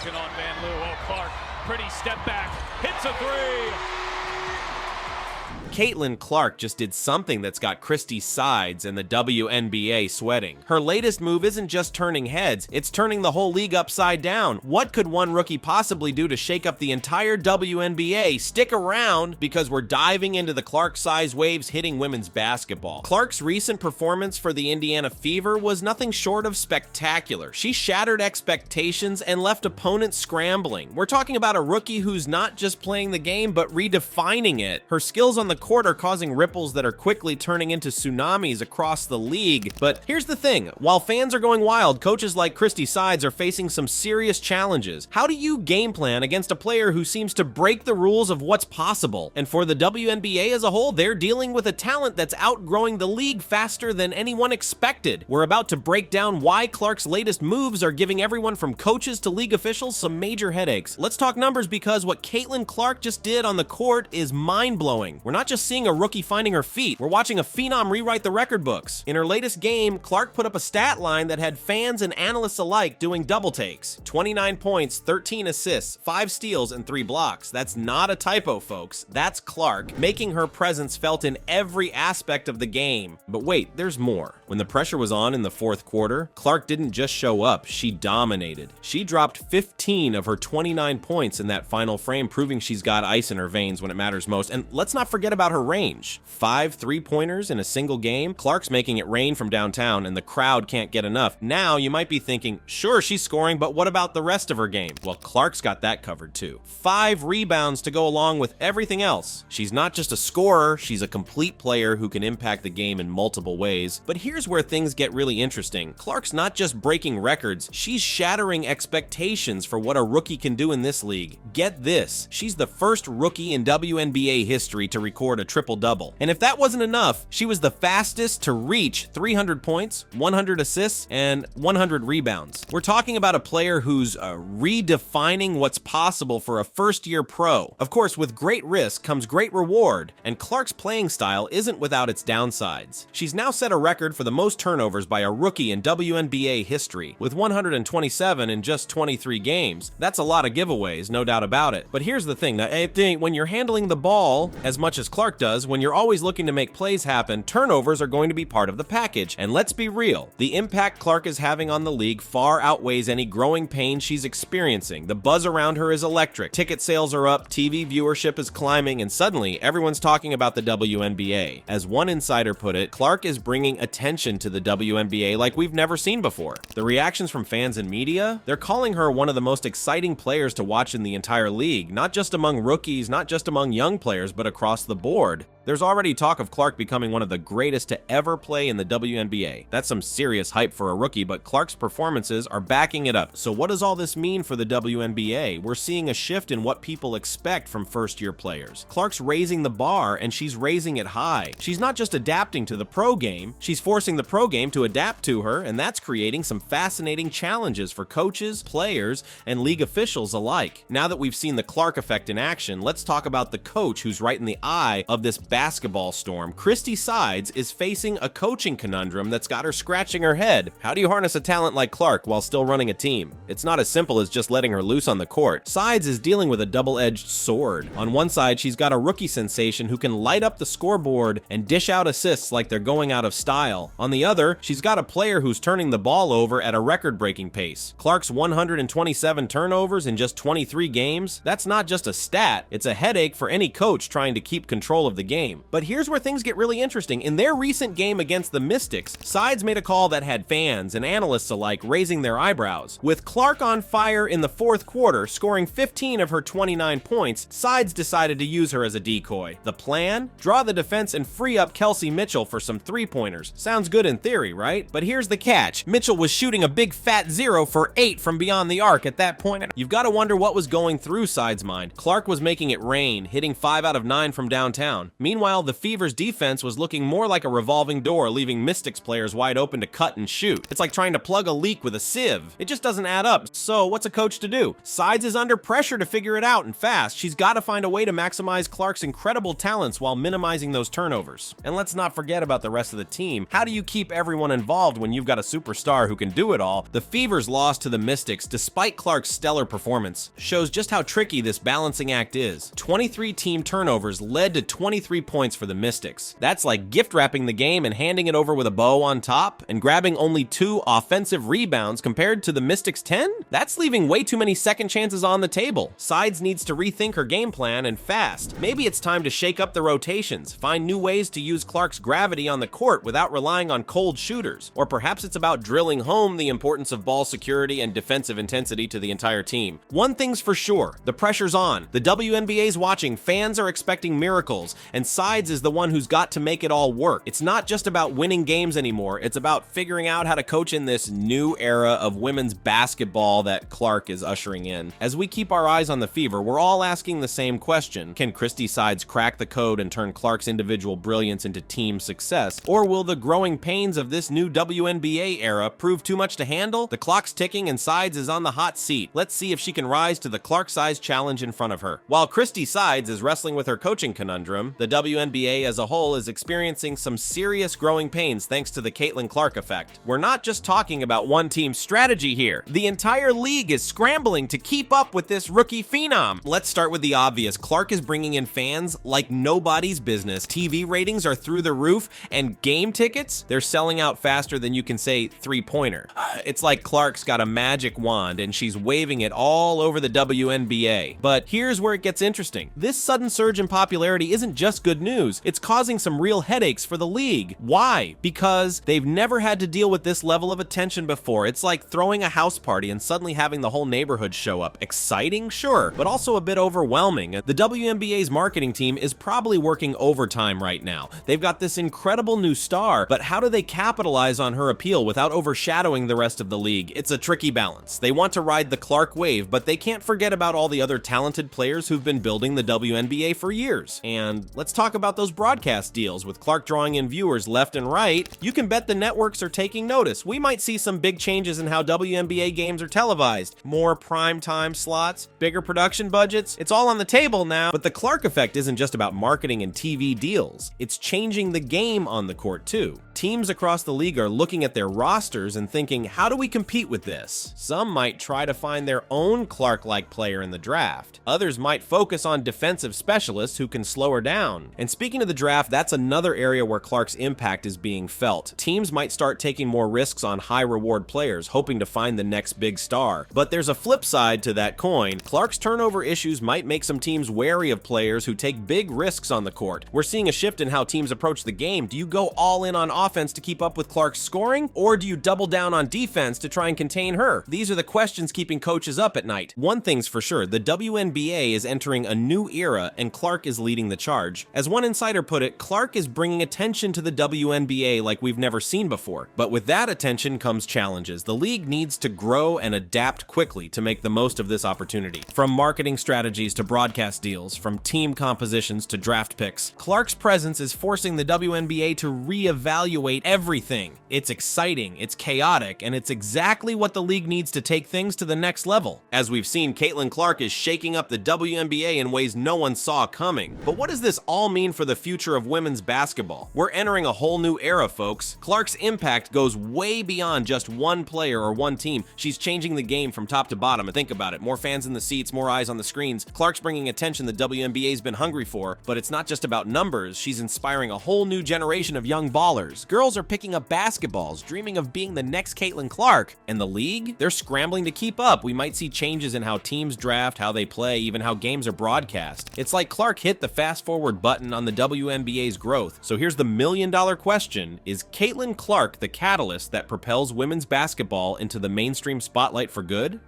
action on Van Loo. Oh, Clark, pretty step back, hits a three. Caitlin Clark just did something that's got Christie Sides and the WNBA sweating. Her latest move isn't just turning heads, it's turning the whole league upside down. What could one rookie possibly do to shake up the entire WNBA? Stick around, because we're diving into the Clark size waves hitting women's basketball. Clark's recent performance for the Indiana Fever was nothing short of spectacular. She shattered expectations and left opponents scrambling. We're talking about a rookie who's not just playing the game, but redefining it. Her skills on the court are causing ripples that are quickly turning into tsunamis across the league. But here's the thing, while fans are going wild, coaches like Christie Sides are facing some serious challenges. How do you game plan against a player who seems to break the rules of what's possible? And for the WNBA as a whole, they're dealing with a talent that's outgrowing the league faster than anyone expected. We're about to break down why Clark's latest moves are giving everyone from coaches to league officials some major headaches. Let's talk numbers, because what Caitlin Clark just did on the court is mind-blowing. We're not just seeing a rookie finding her feet, we're watching a phenom rewrite the record books. In her latest game, Clark put up a stat line that had fans and analysts alike doing double takes. 29 points, 13 assists, 5 steals, and 3 blocks. That's not a typo, folks. That's Clark, making her presence felt in every aspect of the game. But wait, there's more. When the pressure was on in the fourth quarter, Clark didn't just show up, she dominated. She dropped 15 of her 29 points in that final frame, proving she's got ice in her veins when it matters most. And let's not forget about her range. 5 three-pointers in a single game. Clark's making it rain from downtown, and the crowd can't get enough. Now you might be thinking, sure, she's scoring, but what about the rest of her game? Well, Clark's got that covered too. 5 rebounds to go along with everything else. She's not just a scorer, she's a complete player who can impact the game in multiple ways. But here's where things get really interesting. Clark's not just breaking records, she's shattering expectations for what a rookie can do in this league. Get this, she's the first rookie in WNBA history to record a triple-double. And if that wasn't enough, she was the fastest to reach 300 points, 100 assists, and 100 rebounds. We're talking about a player who's redefining what's possible for a first-year pro. Of course, with great risk comes great reward, and Clark's playing style isn't without its downsides. She's now set a record for the most turnovers by a rookie in WNBA history, with 127 in just 23 games. That's a lot of giveaways, no doubt about it. But here's the thing, when you're handling the ball as much as Clark does, when you're always looking to make plays happen, turnovers are going to be part of the package. And let's be real, the impact Clark is having on the league far outweighs any growing pain she's experiencing. The buzz around her is electric. Ticket sales are up, TV viewership is climbing, and suddenly everyone's talking about the WNBA. As one insider put it, Clark is bringing attention to the WNBA like we've never seen before. The reactions from fans and media, they're calling her one of the most exciting players to watch in the entire league, not just among rookies, not just among young players, but across the board. There's already talk of Clark becoming one of the greatest to ever play in the WNBA. That's some serious hype for a rookie, but Clark's performances are backing it up. So what does all this mean for the WNBA? We're seeing a shift in what people expect from first-year players. Clark's raising the bar, and she's raising it high. She's not just adapting to the pro game, she's forcing the pro game to adapt to her, and that's creating some fascinating challenges for coaches, players, and league officials alike. Now that we've seen the Clark effect in action, let's talk about the coach who's right in the eye of this basketball storm. Christie Sides is facing a coaching conundrum that's got her scratching her head. How do you harness a talent like Clark while still running a team? It's not as simple as just letting her loose on the court. Sides is dealing with a double-edged sword. On one side, she's got a rookie sensation who can light up the scoreboard and dish out assists like they're going out of style. On the other, she's got a player who's turning the ball over at a record-breaking pace. Clark's 127 turnovers in just 23 games, that's not just a stat, it's a headache for any coach trying to keep control of the game. But here's where things get really interesting. In their recent game against the Mystics, Sides made a call that had fans and analysts alike raising their eyebrows. With Clark on fire in the fourth quarter, scoring 15 of her 29 points, Sides decided to use her as a decoy. The plan? Draw the defense and free up Kelsey Mitchell for some three-pointers. Sounds good in theory, right? But here's the catch. Mitchell was shooting a big fat 0 for 8 from beyond the arc at that point. You've got to wonder what was going through Sides' mind. Clark was making it rain, hitting 5 out of 9 from downtown. Meanwhile, Meanwhile, the Fever's defense was looking more like a revolving door, leaving Mystics players wide open to cut and shoot. It's like trying to plug a leak with a sieve. It just doesn't add up. So what's a coach to do? Sides is under pressure to figure it out, and fast. She's got to find a way to maximize Clark's incredible talents while minimizing those turnovers. And let's not forget about the rest of the team. How do you keep everyone involved when you've got a superstar who can do it all? The Fever's loss to the Mystics, despite Clark's stellar performance, shows just how tricky this balancing act is. 23 team turnovers led to 23 points for the Mystics. That's like gift wrapping the game and handing it over with a bow on top, and grabbing only 2 offensive rebounds compared to the Mystics' 10? That's leaving way too many second chances on the table. Sides needs to rethink her game plan, and fast. Maybe it's time to shake up the rotations, find new ways to use Clark's gravity on the court without relying on cold shooters. Or perhaps it's about drilling home the importance of ball security and defensive intensity to the entire team. One thing's for sure, the pressure's on. The WNBA's watching, fans are expecting miracles, and Sides is the one who's got to make it all work. It's not just about winning games anymore, it's about figuring out how to coach in this new era of women's basketball that Clark is ushering in. As we keep our eyes on the Fever, we're all asking the same question. Can Christie Sides crack the code and turn Clark's individual brilliance into team success? Or will the growing pains of this new WNBA era prove too much to handle? The clock's ticking and Sides is on the hot seat. Let's see if she can rise to the Clark-sized challenge in front of her. While Christie Sides is wrestling with her coaching conundrum, the WNBA as a whole is experiencing some serious growing pains thanks to the Caitlin Clark effect. We're not just talking about one team's strategy here. The entire league is scrambling to keep up with this rookie phenom. Let's start with the obvious. Clark is bringing in fans like nobody's business. TV ratings are through the roof, and game tickets, they're selling out faster than you can say three-pointer. It's like Clark's got a magic wand and she's waving it all over the WNBA. But here's where it gets interesting. This sudden surge in popularity isn't just good news, it's causing some real headaches for the league. Why? Because they've never had to deal with this level of attention before. It's like throwing a house party and suddenly having the whole neighborhood show up. Exciting? Sure, but also a bit overwhelming. The WNBA's marketing team is probably working overtime right now. They've got this incredible new star, but how do they capitalize on her appeal without overshadowing the rest of the league? It's a tricky balance. They want to ride the Clark wave, but they can't forget about all the other talented players who've been building the WNBA for years. And let's talk about those broadcast deals. With Clark drawing in viewers left and right, you can bet the networks are taking notice. We might see some big changes in how WNBA games are televised. More prime time slots, bigger production budgets. It's all on the table now. But the Clark effect isn't just about marketing and TV deals. It's changing the game on the court too. Teams across the league are looking at their rosters and thinking, how do we compete with this? Some might try to find their own Clark-like player in the draft. Others might focus on defensive specialists who can slow her down. And speaking of the draft, that's another area where Clark's impact is being felt. Teams might start taking more risks on high-reward players, hoping to find the next big star. But there's a flip side to that coin. Clark's turnover issues might make some teams wary of players who take big risks on the court. We're seeing a shift in how teams approach the game. Do you go all in on offense to keep up with Clark's scoring, or do you double down on defense to try and contain her? These are the questions keeping coaches up at night. One thing's for sure, the WNBA is entering a new era and Clark is leading the charge. As one insider put it, Clark is bringing attention to the WNBA like we've never seen before. But with that attention comes challenges. The league needs to grow and adapt quickly to make the most of this opportunity. From marketing strategies to broadcast deals, from team compositions to draft picks, Clark's presence is forcing the WNBA to reevaluate everything. It's exciting, it's chaotic, and it's exactly what the league needs to take things to the next level. As we've seen, Caitlin Clark is shaking up the WNBA in ways no one saw coming. But what does this all mean for the future of women's basketball? We're entering a whole new era, folks. Clark's impact goes way beyond just one player or one team. She's changing the game from top to bottom. And think about it, more fans in the seats, more eyes on the screens. Clark's bringing attention the WNBA's been hungry for, but it's not just about numbers. She's inspiring a whole new generation of young ballers. Girls are picking up basketballs, dreaming of being the next Caitlin Clark. And the league? They're scrambling to keep up. We might see changes in how teams draft, how they play, even how games are broadcast. It's like Clark hit the fast forward button on the WNBA's growth. So here's the million-dollar question. Is Caitlin Clark the catalyst that propels women's basketball into the mainstream spotlight for good?